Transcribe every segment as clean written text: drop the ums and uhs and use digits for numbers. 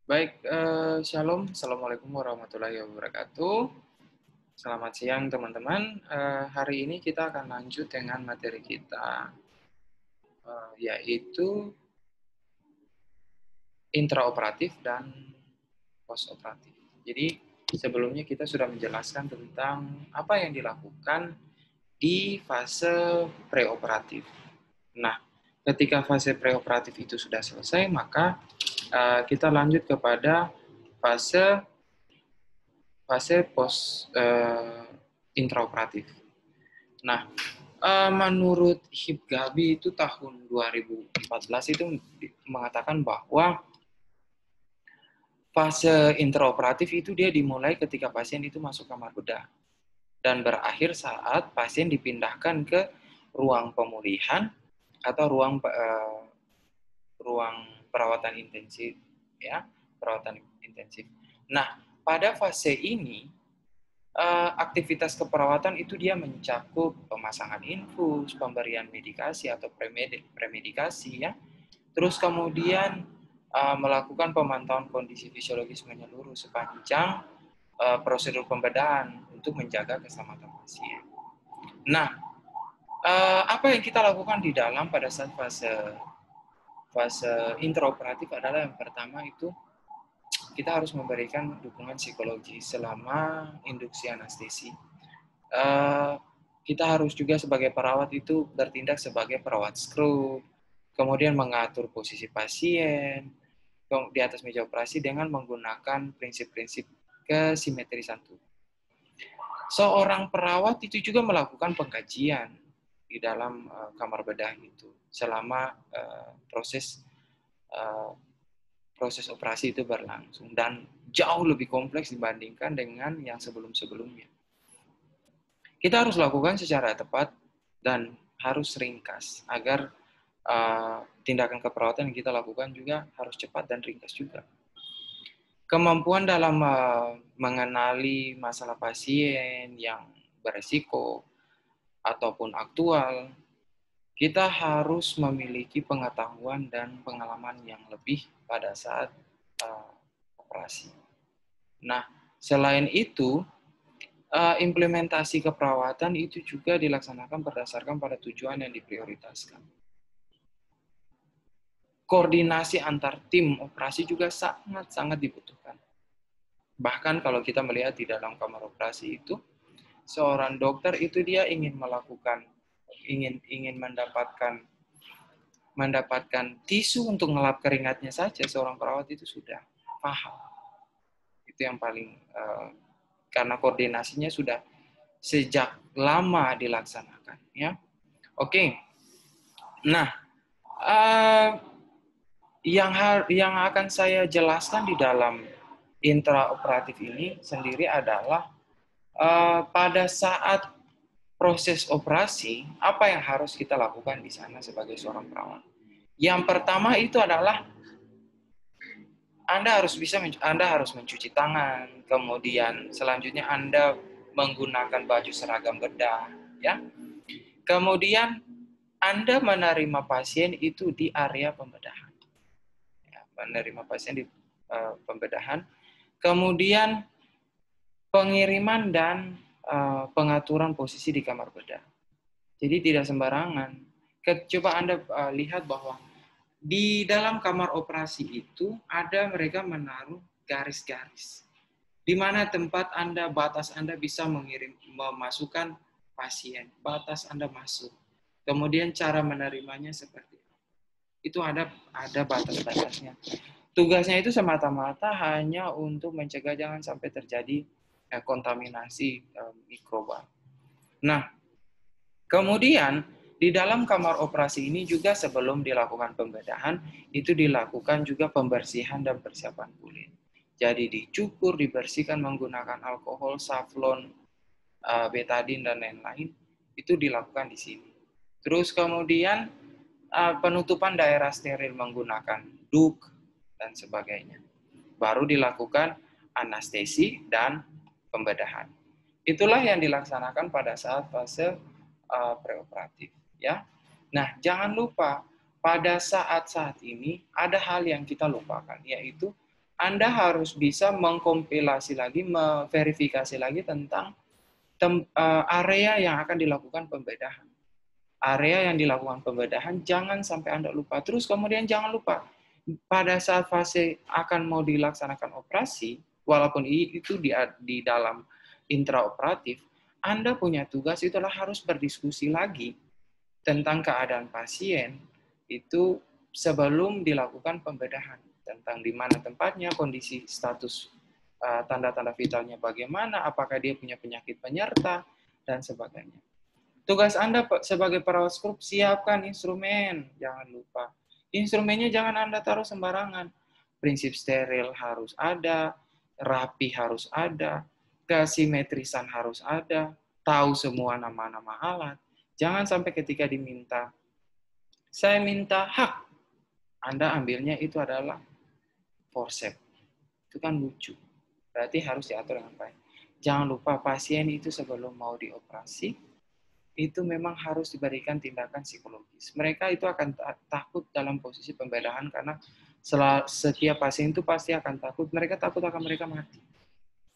Baik, shalom. Assalamualaikum warahmatullahi wabarakatuh. Selamat siang, teman-teman. Hari ini kita akan lanjut dengan materi kita, yaitu intraoperatif dan postoperatif. Jadi, sebelumnya kita sudah menjelaskan tentang apa yang dilakukan di fase preoperatif. Nah, ketika fase preoperatif itu sudah selesai, maka kita lanjut kepada fase post intraoperatif. Nah, menurut Hibgabi itu tahun 2014 itu mengatakan bahwa fase intraoperatif itu dia dimulai ketika pasien itu masuk kamar bedah dan berakhir saat pasien dipindahkan ke ruang pemulihan atau ruang perawatan intensif, ya, perawatan intensif. Nah, pada fase ini aktivitas keperawatan itu dia mencakup pemasangan infus, pemberian medikasi atau premedikasi, ya. Terus kemudian melakukan pemantauan kondisi fisiologis menyeluruh sepanjang prosedur pembedahan untuk menjaga keselamatan pasien. Nah, apa yang kita lakukan di dalam pada saat fase intraoperatif adalah yang pertama itu kita harus memberikan dukungan psikologi selama induksi anestesi. Kita harus juga sebagai perawat itu bertindak sebagai perawat skrup, kemudian mengatur posisi pasien di atas meja operasi dengan menggunakan prinsip-prinsip kesimetrisan tubuh. Seorang perawat itu juga melakukan pengkajian di dalam kamar bedah itu selama proses operasi itu berlangsung dan jauh lebih kompleks dibandingkan dengan yang sebelum-sebelumnya. Kita harus lakukan secara tepat dan harus ringkas agar tindakan keperawatan yang kita lakukan juga harus cepat dan ringkas juga. Kemampuan dalam mengenali masalah pasien yang beresiko ataupun aktual, kita harus memiliki pengetahuan dan pengalaman yang lebih pada saat operasi. Nah, selain itu, implementasi keperawatan itu juga dilaksanakan berdasarkan pada tujuan yang diprioritaskan. Koordinasi antar tim operasi juga sangat-sangat dibutuhkan. Bahkan kalau kita melihat di dalam kamar operasi itu, seorang dokter itu dia ingin mendapatkan tisu untuk ngelap keringatnya saja, seorang perawat itu sudah paham. Itu yang paling karena koordinasinya sudah sejak lama dilaksanakan, ya. Oke. Nah, yang akan saya jelaskan di dalam intraoperatif ini sendiri adalah pada saat proses operasi, apa yang harus kita lakukan di sana sebagai seorang perawat. Yang pertama itu adalah Anda harus mencuci tangan, kemudian selanjutnya Anda menggunakan baju seragam bedah, ya. Kemudian Anda menerima pasien itu di area pembedahan. Ya, menerima pasien di pembedahan. Kemudian pengiriman dan pengaturan posisi di kamar bedah. Jadi tidak sembarangan. Coba Anda lihat bahwa di dalam kamar operasi itu ada mereka menaruh garis-garis. Di mana tempat Anda, batas Anda bisa memasukkan pasien, batas Anda masuk. Kemudian cara menerimanya seperti itu ada batas-batasnya. Tugasnya itu semata-mata hanya untuk mencegah jangan sampai terjadi kontaminasi mikroba. Nah, kemudian di dalam kamar operasi ini juga sebelum dilakukan pembedahan, itu dilakukan juga pembersihan dan persiapan kulit. Jadi dicukur, dibersihkan menggunakan alkohol, safflon, betadine, dan lain-lain, itu dilakukan di sini. Terus kemudian penutupan daerah steril menggunakan duk dan sebagainya. Baru dilakukan anestesi dan pembedahan. Itulah yang dilaksanakan pada saat fase preoperatif, ya. Nah, jangan lupa pada saat ini ada hal yang kita lupakan, yaitu Anda harus bisa mengkompilasi lagi, memverifikasi lagi tentang area yang akan dilakukan pembedahan. Area yang dilakukan pembedahan jangan sampai Anda lupa. Terus kemudian jangan lupa, pada saat fase akan mau dilaksanakan operasi, walaupun itu di dalam intraoperatif, Anda punya tugas itulah harus berdiskusi lagi tentang keadaan pasien itu sebelum dilakukan pembedahan, tentang di mana tempatnya, kondisi status tanda-tanda vitalnya bagaimana, apakah dia punya penyakit penyerta, dan sebagainya. Tugas Anda sebagai perawat skrup, siapkan instrumen, jangan lupa. Instrumennya jangan Anda taruh sembarangan. Prinsip steril harus ada, rapi harus ada, kesimetrisan harus ada, tahu semua nama-nama alat. Jangan sampai ketika diminta, saya minta hak, Anda ambilnya itu adalah forceps. Itu kan lucu. Berarti harus diatur dengan baik. Jangan lupa pasien itu sebelum mau dioperasi, itu memang harus diberikan tindakan psikologis. Mereka itu akan takut dalam posisi pembedahan karena setiap pasien itu pasti akan takut. Mereka takut akan mereka mati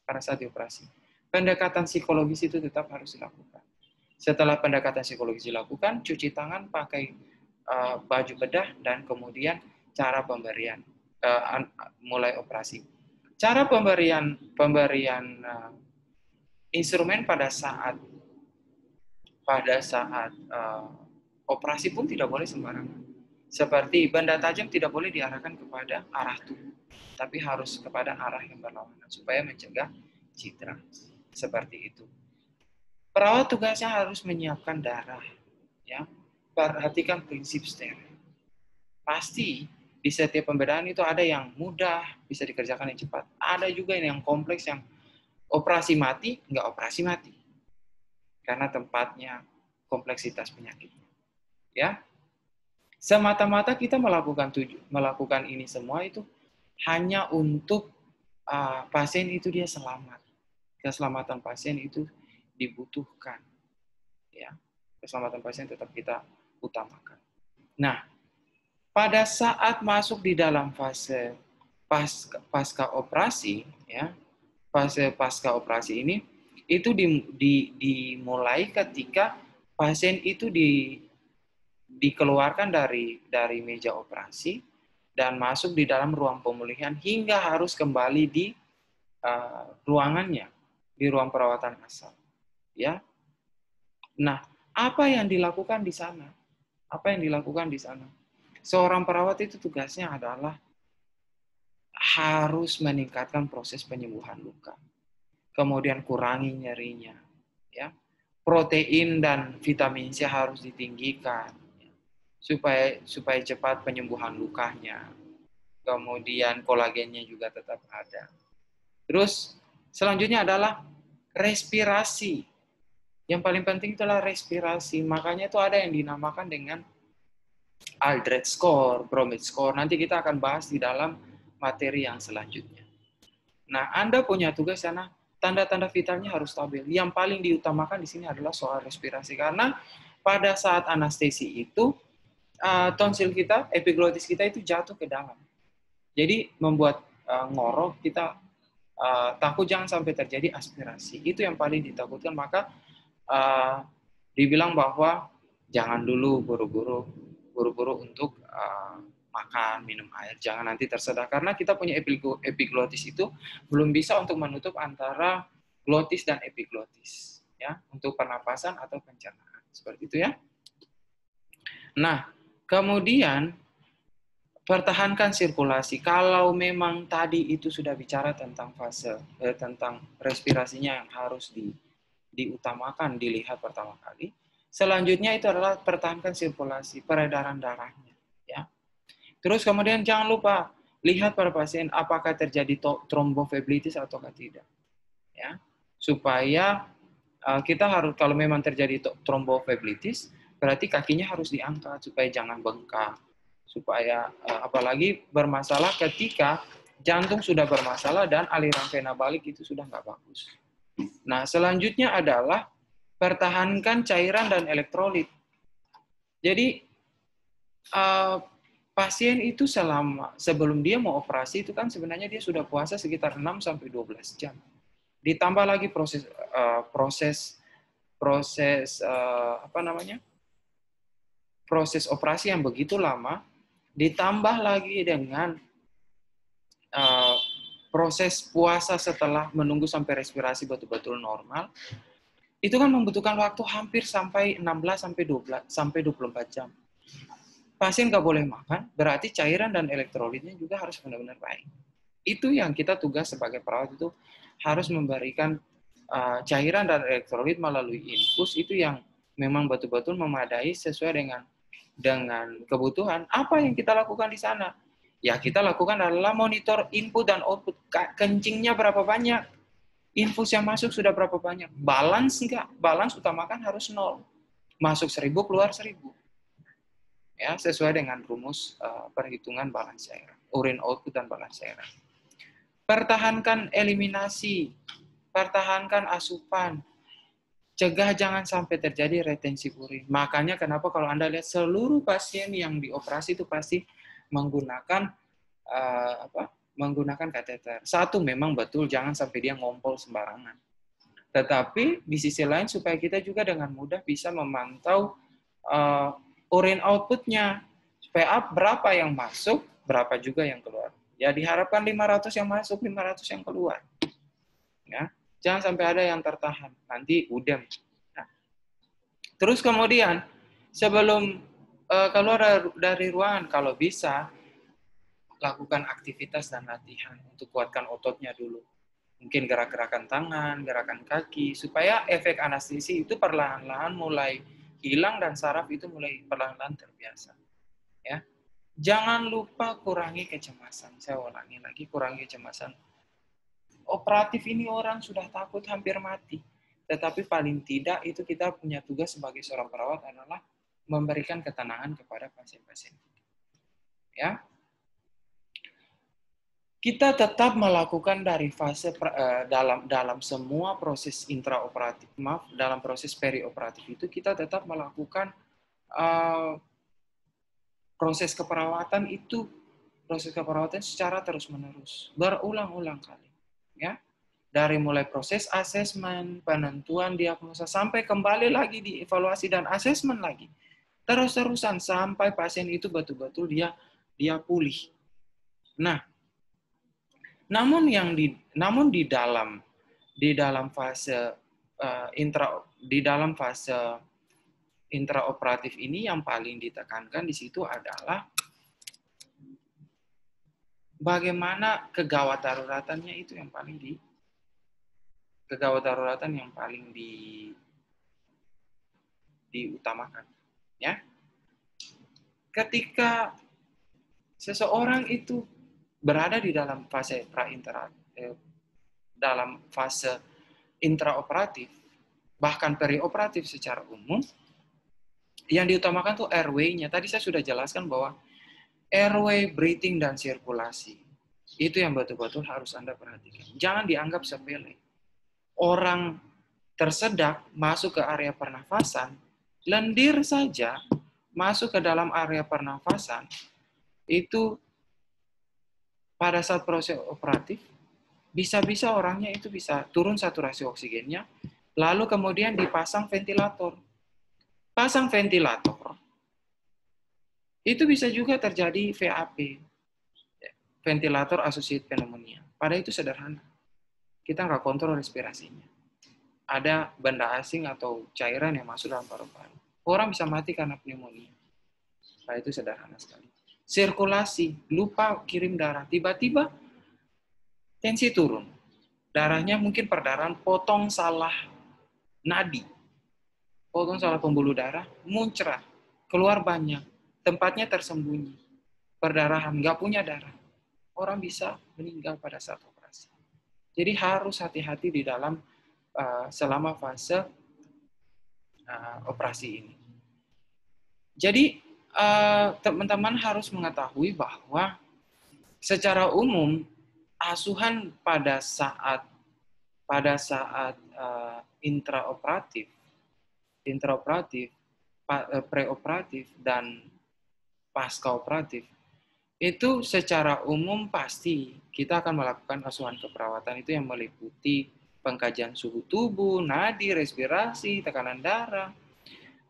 pada saat dioperasi. Pendekatan psikologis itu tetap harus dilakukan. Setelah pendekatan psikologis dilakukan, cuci tangan, pakai baju bedah, dan kemudian cara pemberian mulai operasi. Cara pemberian instrumen pada saat operasi pun tidak boleh sembarangan. Seperti benda tajam tidak boleh diarahkan kepada arah tubuh, tapi harus kepada arah yang berlawanan supaya mencegah cedera. Seperti itu. Perawat tugasnya harus menyiapkan darah, ya. Perhatikan prinsip steril. Pasti di setiap pembedahan itu ada yang mudah, bisa dikerjakan yang cepat. Ada juga yang kompleks, yang operasi mati, nggak operasi mati. Karena tempatnya, kompleksitas penyakitnya. Ya, semata-mata kita melakukan ini semua itu hanya untuk pasien itu dia selamat. Keselamatan pasien itu dibutuhkan. Ya, keselamatan pasien tetap kita utamakan. Nah, pada saat masuk di dalam fase pasca operasi, ya, fase pasca operasi ini itu dimulai ketika pasien itu dikeluarkan dari meja operasi dan masuk di dalam ruang pemulihan hingga harus kembali di ruangannya, di ruang perawatan asal. Ya. Nah, apa yang dilakukan di sana? Apa yang dilakukan di sana? Seorang perawat itu tugasnya adalah harus meningkatkan proses penyembuhan luka. Kemudian kurangi nyerinya. Ya. Protein dan vitamin C harus ditinggikan supaya cepat penyembuhan lukanya. Kemudian kolagennya juga tetap ada. Terus selanjutnya adalah respirasi. Yang paling penting itulah respirasi. Makanya itu ada yang dinamakan dengan Aldred score, Bromid score. Nanti kita akan bahas di dalam materi yang selanjutnya. Nah, Anda punya tugas sana, tanda-tanda vitalnya harus stabil. Yang paling diutamakan di sini adalah soal respirasi. Karena pada saat anestesi itu, tonsil kita, epiglotis kita itu jatuh ke dalam. Jadi membuat ngorok, kita takut jangan sampai terjadi aspirasi. Itu yang paling ditakutkan. Maka dibilang bahwa jangan dulu buru-buru untuk makan, minum air, jangan nanti tersedak. Karena kita punya epiglotis itu belum bisa untuk menutup antara glotis dan epiglotis, ya, untuk pernapasan atau pencernaan. Seperti itu ya. Nah, kemudian pertahankan sirkulasi. Kalau memang tadi itu sudah bicara tentang fase, tentang respirasinya yang harus diutamakan, dilihat pertama kali. Selanjutnya itu adalah pertahankan sirkulasi, peredaran darahnya. Ya. Terus kemudian jangan lupa lihat pada pasien apakah terjadi tromboflebitis atau tidak. Ya. Supaya kita harus, kalau memang terjadi tromboflebitis, berarti kakinya harus diangkat supaya jangan bengkak. Supaya apalagi bermasalah ketika jantung sudah bermasalah dan aliran vena balik itu sudah nggak bagus. Nah, selanjutnya adalah pertahankan cairan dan elektrolit. Jadi, pasien itu sebelum dia mau operasi itu kan sebenarnya dia sudah puasa sekitar 6 sampai 12 jam. Ditambah lagi proses operasi yang begitu lama, ditambah lagi dengan proses puasa setelah menunggu sampai respirasi betul-betul normal, itu kan membutuhkan waktu hampir sampai 16 sampai 24 jam. Pasien nggak boleh makan, berarti cairan dan elektrolitnya juga harus benar-benar baik. Itu yang kita tugas sebagai perawat, itu harus memberikan cairan dan elektrolit melalui infus itu yang memang betul-betul memadai sesuai dengan kebutuhan. Apa yang kita lakukan di sana? Ya, kita lakukan adalah monitor input dan output. Kencingnya berapa banyak? Infus yang masuk sudah berapa banyak? Balance enggak? Balance utamakan harus 0. Masuk 1000, keluar 1000. Ya, sesuai dengan rumus perhitungan balance cairan. Urin output dan balance cairan. Pertahankan eliminasi. Pertahankan asupan. Cegah jangan sampai terjadi retensi urin. Makanya kenapa kalau Anda lihat seluruh pasien yang dioperasi itu pasti menggunakan menggunakan kateter. Satu, memang betul jangan sampai dia ngompol sembarangan. Tetapi di sisi lain supaya kita juga dengan mudah bisa memantau urin outputnya, supaya berapa yang masuk, berapa juga yang keluar. Ya diharapkan 500 yang masuk, 500 yang keluar. Ya, jangan sampai ada yang tertahan, nanti udem. Nah, terus kemudian sebelum keluar dari ruangan, kalau bisa lakukan aktivitas dan latihan untuk kuatkan ototnya dulu. Mungkin gerak-gerakan tangan, gerakan kaki, supaya efek anestesi itu perlahan-lahan mulai hilang dan saraf itu mulai perlahan-lahan terbiasa. Ya, jangan lupa kurangi kecemasan. Saya ulangi lagi, kurangi kecemasan. Operatif ini orang sudah takut hampir mati, tetapi paling tidak itu kita punya tugas sebagai seorang perawat adalah memberikan ketenangan kepada pasien-pasien. Ya, kita tetap melakukan dari fase dalam semua proses intraoperatif, dalam proses perioperatif itu kita tetap melakukan proses keperawatan secara terus-menerus, berulang-ulang kali, ya. Dari mulai proses asesmen, penentuan diagnosa, sampai kembali lagi dievaluasi dan asesmen lagi. Terus-terusan sampai pasien itu betul-betul dia pulih. Nah, namun di dalam fase intraoperatif ini yang paling ditekankan di situ adalah bagaimana kegawat daruratannya itu yang paling diutamakan, ya. Ketika seseorang itu berada di dalam fase intraoperatif, bahkan perioperatif secara umum, yang diutamakan tuh airway-nya. Tadi saya sudah jelaskan bahwa airway, breathing, dan sirkulasi itu yang betul-betul harus Anda perhatikan. Jangan dianggap sepele. Orang tersedak masuk ke area pernafasan, lendir saja masuk ke dalam area pernafasan, itu pada saat proses operatif, bisa-bisa orangnya itu bisa turun saturasi oksigennya, lalu kemudian dipasang ventilator. Pasang ventilator, itu bisa juga terjadi VAP, ventilator associated pneumonia. Pada itu sederhana. Kita nggak kontrol respirasinya. Ada benda asing atau cairan yang masuk dalam paru-paru. Orang bisa mati karena pneumonia. Pada itu sederhana sekali. Sirkulasi, lupa kirim darah, tiba-tiba tensi turun. Darahnya mungkin perdarahan, potong salah nadi, potong salah pembuluh darah, muncrat, keluar banyak, tempatnya tersembunyi, perdarahan, nggak punya darah. Orang bisa meninggal pada saat operasi. Jadi harus hati-hati di dalam selama fase operasi ini. Jadi teman-teman harus mengetahui bahwa secara umum asuhan pada saat intraoperatif, preoperatif dan pasca operatif Itu secara umum pasti kita akan melakukan asuhan keperawatan itu yang meliputi pengkajian suhu tubuh, nadi, respirasi, tekanan darah.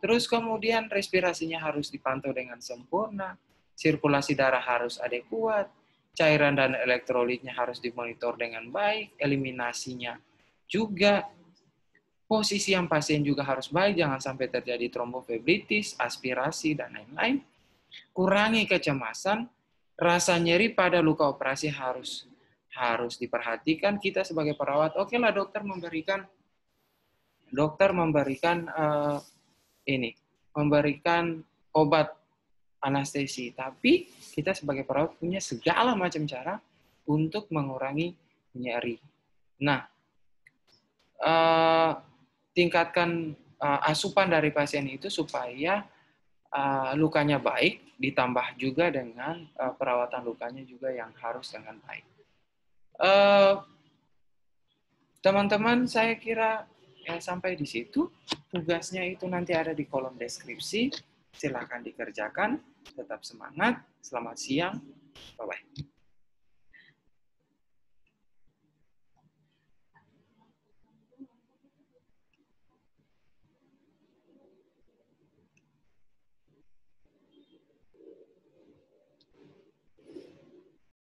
Terus kemudian respirasinya harus dipantau dengan sempurna, sirkulasi darah harus adekuat, cairan dan elektrolitnya harus dimonitor dengan baik, eliminasinya juga, posisi yang pasien juga harus baik, jangan sampai terjadi trombofibritis, aspirasi, dan lain-lain. Kurangi kecemasan, rasa nyeri pada luka operasi harus diperhatikan. Kita sebagai perawat, oke lah dokter memberikan memberikan obat anestesi, tapi kita sebagai perawat punya segala macam cara untuk mengurangi nyeri. Nah, tingkatkan asupan dari pasien itu supaya lukanya baik, ditambah juga dengan perawatan lukanya juga yang harus dengan baik. Teman-teman, saya kira sampai di situ. Tugasnya itu nanti ada di kolom deskripsi. Silakan dikerjakan. Tetap semangat. Selamat siang. Bye-bye.